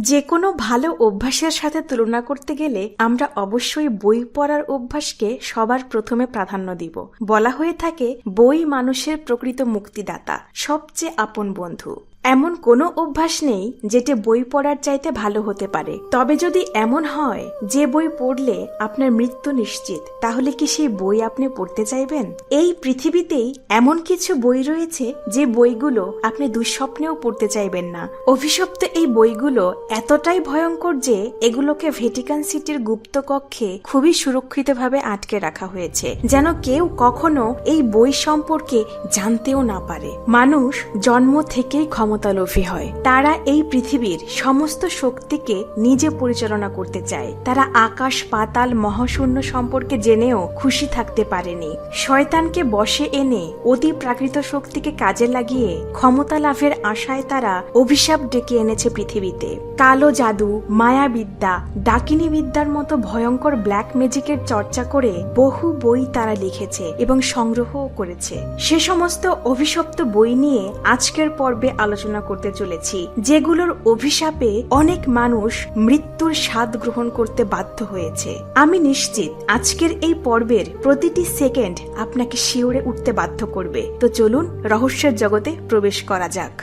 যে কোনো ভালো অভ্যাসের সাথে তুলনা করতে গেলে আমরা অবশ্যই বই পড়ার অভ্যাসকে সবার প্রথমে প্রাধান্য দিব। বলা হয়ে থাকে বই মানুষের প্রকৃত মুক্তিদাতা, সবচেয়ে আপন বন্ধু। এমন কোনো অভ্যাস নেই যেটা বই পড়ার চাইতে ভালো হতে পারে। তবে যদি এমন হয় যে বই পড়লে আপনার মৃত্যু নিশ্চিত, তাহলে কি সেই বই আপনি পড়তে চাইবেন? এই পৃথিবীতেই এমন কিছু বই রয়েছে যে বইগুলো আপনি দুঃস্বপ্নেও পড়তে চাইবেন না। অভিশপ্ত এই বইগুলো এতটাই ভয়ঙ্কর যে এগুলোকে ভ্যাটিকান সিটির গুপ্ত কক্ষে খুবই সুরক্ষিতভাবে আটকে রাখা হয়েছে, যেন কেউ কখনো এই বই সম্পর্কে জানতেও না পারে। মানুষ জন্ম থেকেই ক্ষমতালোভী হয়। তারা এই পৃথিবীর সমস্ত শক্তিকে নিজে পরিচালনা করতে চায়। তারা আকাশ পাতাল মহাশূন্য সম্পর্কে জেনেও খুশি থাকতে পারেনি। শয়তানকে বশে এনে অতি প্রাকৃত শক্তিকে কাজে লাগিয়ে ক্ষমতা লাভের আশায় তারা অভিশাপ ডেকে এনেছে পৃথিবীতে। কালো জাদু, মায়াবিদ্যা, ডাকিনী বিদ্যার মতো ভয়ঙ্কর ব্ল্যাক ম্যাজিকের চর্চা করে বহু বই তারা লিখেছে এবং সংগ্রহও করেছে। সে সমস্ত অভিশপ্ত বই নিয়ে আজকের পর্বে আলোচনা করতে চলেছি, যেগুলোর অভিশাপে অনেক মানুষ মৃত্যুর স্বাদ গ্রহণ করতে বাধ্য হয়েছে। আমি নিশ্চিত আজকের এই পর্বের প্রতিটি সেকেন্ড আপনাকে শিউরে উঠতে বাধ্য করবে। তো চলুন রহস্যের জগতে প্রবেশ করা যাক।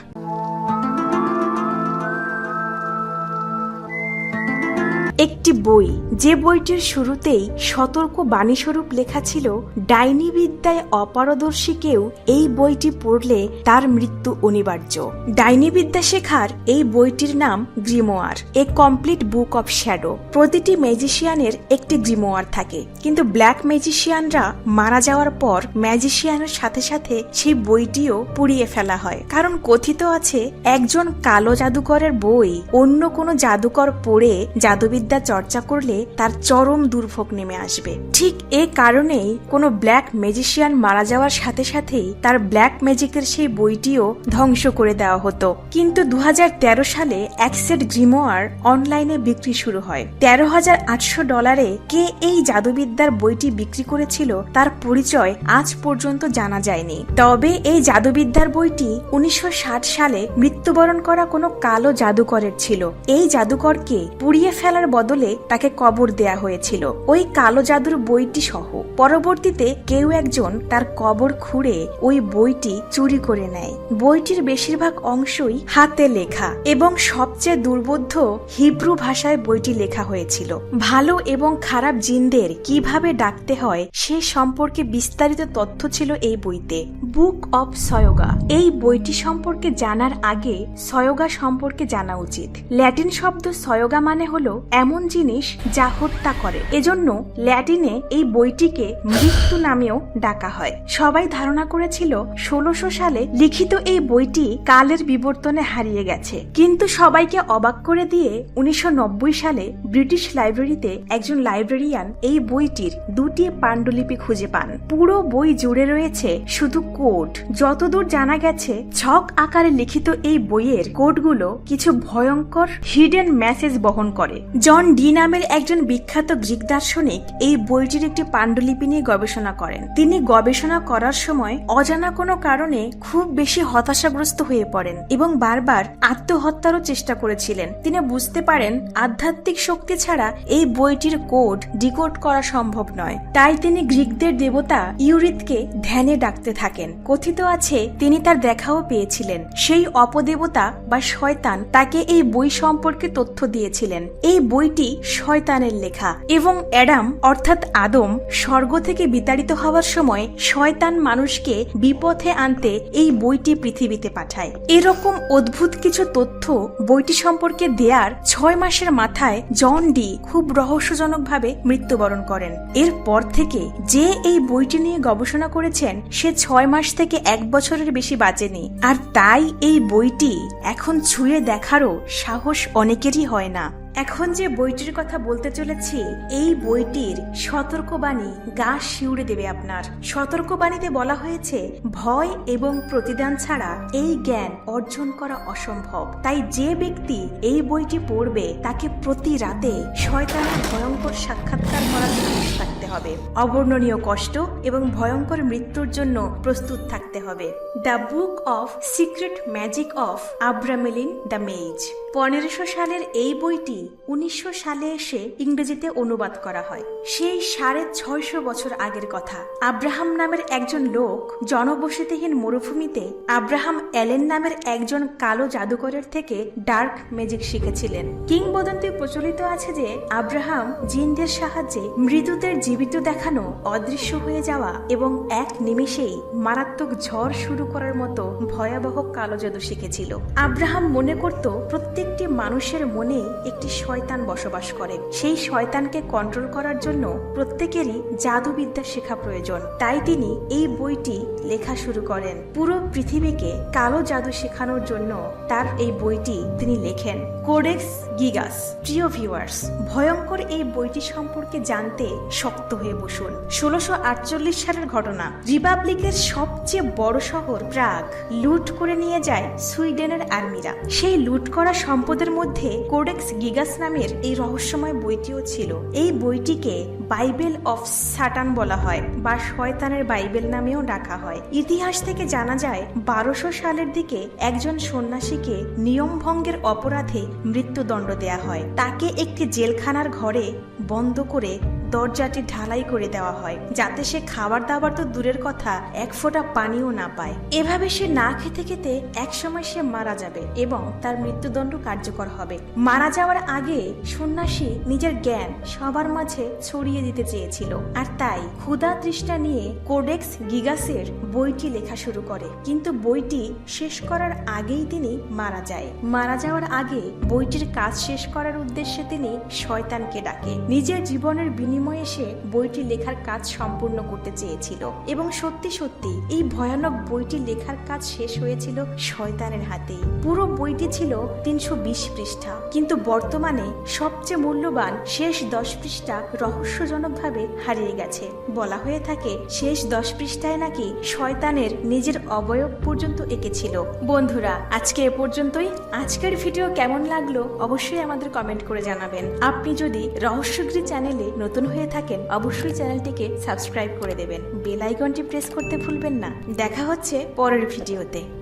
একটি বই, যে বইটির শুরুতেই সতর্ক বাণীস্বরূপ লেখা ছিল, ডাইনি বিদ্যায় অপারদর্শী কেউ এই বইটি পড়লে তার মৃত্যু অনিবার্য। ডাইনি বিদ্যা শেখার এই বইটির নাম গ্রিমোয়ার, এ কমপ্লিট বুক অফ শ্যাডো। প্রতিটি ম্যাজিশিয়ানের একটি গ্রিমোয়ার থাকে, কিন্তু ব্ল্যাক ম্যাজিশিয়ানরা মারা যাওয়ার পর ম্যাজিশিয়ানের সাথে সাথে সেই বইটিও পুড়িয়ে ফেলা হয়, কারণ কথিত আছে একজন কালো জাদুকরের বই অন্য কোনো জাদুকর পড়ে জাদুবিদ্যা চর্চা করলে তার চরম দুর্ভোগ নেমে আসবে। ঠিক এ কারণেই কোনো ব্ল্যাক ম্যাজিশিয়ান মারা যাওয়ার সাথে সাথেই তার ব্ল্যাক ম্যাজিকের সেই বইটিও ধ্বংস করে দেওয়া হতো। কিন্তু 2013 সালে এক সেট গ্রিমোয়ার অনলাইনে বিক্রি শুরু হয়। $13,800 কে এই জাদুবিদ্যার বইটি বিক্রি করেছিল তার পরিচয় আজ পর্যন্ত জানা যায়নি। তবে এই জাদুবিদ্যার বইটি 1960 সালে মৃত্যুবরণ করা কোনো কালো জাদুকরের ছিল। এই জাদুকরকে পুড়িয়ে ফেলার বদলে তাকে কবর দেয়া হয়েছিল ওই কালো জাদুর বইটি সহ। পরবর্তীতে কেউ একজন তার কবর খুঁড়ে ওই বইটি চুরি করে নেয়। বইটির বেশিরভাগ অংশই হাতে লেখা এবং সবচেয়ে দুর্বোধ্য হিব্রু ভাষায় বইটি লেখা হয়েছিল। ভালো এবং খারাপ জিনদের কিভাবে ডাকতে হয় সে সম্পর্কে বিস্তারিত তথ্য ছিল এই বইতে। বুক অব সয়োগা, এই বইটি সম্পর্কে জানার আগে সয়োগা সম্পর্কে জানা উচিত। ল্যাটিন শব্দ সয়োগা মানে হলো এমন জিনিস যা হত্যা করে। এজন্য ল্যাটিনে এই বইটিকে মৃত্যু নামেও ডাকা হয়। সবাই ধারণা করেছিল 1600 সালে লিখিত এই বইটি কালের বিবর্তনে হারিয়ে গেছে, কিন্তু সবাইকে অবাক করে দিয়ে 1990 সালে ব্রিটিশ লাইব্রেরিতে একজন লাইব্রেরিয়ান এই বইটির 2টি পাণ্ডুলিপি খুঁজে পান। পুরো বই জুড়ে রয়েছে শুধু কোড। যতদূর জানা গেছে ছক আকারে লিখিত এই বইয়ের কোডগুলো কিছু ভয়ঙ্কর হিডেন মেসেজ বহন করে। জন ডি নামের একজন বিখ্যাত গ্রিক দার্শনিক এই বইটির একটি পাণ্ডুলিপি নিয়ে গবেষণা করেন। তিনি গবেষণা করার সময় অজানা কোনো কারণে খুব বেশি হতাশাগ্রস্ত হয়ে পড়েন এবং বারবার আত্মহত্যারও চেষ্টা করেছিলেন। তিনি বুঝতে পারেন আধ্যাত্মিক শক্তি ছাড়া এই বইটির কোড ডিকোড করা সম্ভব নয়। তাই তিনি গ্রিকদের দেবতা ইউরিথকে ধ্যানে ডাকতে থাকেন। কথিত আছে তিনি তার দেখাও পেয়েছিলেন। সেই অপদেবতা বা শয়তান তাকে এই বই সম্পর্কে তথ্য দিয়েছিলেন। এই বইটি শয়তানের লেখা এবং অ্যাডাম অর্থাৎ আদম স্বর্গ থেকে বিতাড়িত হওয়ার সময় শয়তান মানুষকে বিপথে আনতে এই বইটি পৃথিবীতে পাঠায়। এরকম অদ্ভুত কিছু তথ্য বইটি সম্পর্কে দেয়ার 6 মাসের মাথায় জন ডি খুব রহস্যজনকভাবে মৃত্যুবরণ করেন। এরপর থেকে যে এই বইটি নিয়ে গবেষণা করেছেন সে 6 মাস থেকে 1 বছরের বেশি বাঁচেনি। আর তাই এই বইটি এখন ছুঁয়ে দেখারও সাহস অনেকেরই হয় না। এখন যে বইটির কথা বলতে চলেছি, এই বইটির সতর্কবাণী গা শিউড়ে দেবে আপনার। সতর্কবাণীতে বলা হয়েছে, ভয় এবং প্রতিদান ছাড়া এই জ্ঞান অর্জন করা অসম্ভব। তাই যে ব্যক্তি এই বইটি পড়বে তাকে প্রতি রাতে শয়তানের ভয়ঙ্কর সাক্ষাৎকার করার সাহস থাকতে হবে, অবর্ণনীয় কষ্ট এবং ভয়ঙ্কর মৃত্যুর জন্য প্রস্তুত থাকতে হবে। The book of secret magic of Abramelin the mage. 1500 সালের এই বইটি 1900 সালে এসে ইংরেজিতে অনুবাদ করা হয়। সেই 650 বছর আগের কথা। আব্রাহাম নামের একজন লোক জনবসতিহীন মরুভূমিতে আব্রাহাম অ্যালেন নামের একজন কালো জাদুকরের থেকে ডার্ক ম্যাজিক শিখেছিলেন। কিংবদন্তি প্রচলিত আছে যে আব্রাহাম জিনদের সাহায্যে মৃতদের জীবিত দেখানো, অদৃশ্য হয়ে যাওয়া এবং এক নিমেষেই মারাত্মক ঝড় শুরু করার মতো ভয়াবহ কালো জাদু শিখেছিল। আব্রাহাম মনে করত প্রত্যেকটি মানুষের মনে একটি শয়তান বসবাস করে। সেই শয়তানকে কন্ট্রোল করার জন্য প্রত্যেকেরই জাদুবিদ্যা শেখা প্রয়োজন। তাই তিনি এই বইটি লেখা শুরু করেন। পুরো পৃথিবীকে কালো জাদু শেখানোর জন্য তার এই বইটি তিনি লেখেন। কোডেক্স গিগাস। প্রিয় ভিউয়ার্স, ভয়ঙ্কর এই বইটি সম্পর্কে জানতে শক্ত হয়ে বসুন। 1648 সালের ঘটনা। রিপাবলিকের সবচেয়ে বড় শহর প্রাগ লুট করে নিয়ে যায় সুইডেনের আর্মিরা। সেই লুট করা সম্পদের মধ্যে কোডেক্স গিগাস নামের এই রহস্যময় বইটিও ছিল। এই বইটিকে বাইবেল অফ সাটান বলা হয় বা শয়তানের বাইবেল নামেও ডাকা হয়। ইতিহাস থেকে জানা যায় 1200 সালের দিকে একজন সন্ন্যাসীকে নিয়ম ভঙ্গের অপরাধে মৃত্যুদণ্ড দেয়া হয়। তাকে একটি জেলখানার ঘরে বন্ধ করে দরজাটি ঢালাই করে দেওয়া হয়, যাতে সে খাবার দাবার তো দূরের কথা, এক ফোঁটা পানিও না পায়। এভাবে সে না খেতে খেতে একসময় সে মারা যাবে এবং তার মৃত্যুদণ্ড কার্যকর হবে। মারা যাওয়ার আগে সন্ন্যাসী নিজের জ্ঞান সবার মাঝে ছড়িয়ে দিতে চেয়েছিল, আর তাই ক্ষুধা তৃষ্ণা নিয়ে কোডেক্স গিগাসের বইটি লেখা শুরু করে। কিন্তু বইটি শেষ করার আগেই তিনি মারা যায়। মারা যাওয়ার আগে বইটির কাজ শেষ করার উদ্দেশ্যে তিনি শয়তানকে ডাকে। নিজের জীবনের বিনিময়ে সে বইটি লেখার কাজ সম্পূর্ণ করতে চেয়েছিল এবং সত্যি সত্যি এই ভয়ানক বইটি লেখার কাজ শেষ হয়েছিল শয়তানের হাতেই। পুরো বইটি ছিল 320 পৃষ্ঠা, কিন্তু বর্তমানে সবচেয়ে মূল্যবান শেষ 10 পৃষ্ঠা রহস্যজনকভাবে হারিয়ে গেছে। বলা হয়ে থাকে শেষ 10 পৃষ্ঠায় নাকি শয়তানের নিজের অবয়ব পর্যন্ত এঁকেছিল। বন্ধুরা, আজকে এ পর্যন্তই। আজকের ভিডিও কেমন লাগলো অবশ্যই আমাদের কমেন্ট করে জানাবেন। আপনি যদি রহস্যগৃহ চ্যানেলে নতুন হয়ে থাকেন অবশ্যই চ্যানেলটিকে সাবস্ক্রাইব করে দেবেন। বেল আইকনটি প্রেস করতে ভুলবেন না। দেখা হচ্ছে পরের ভিডিওতে।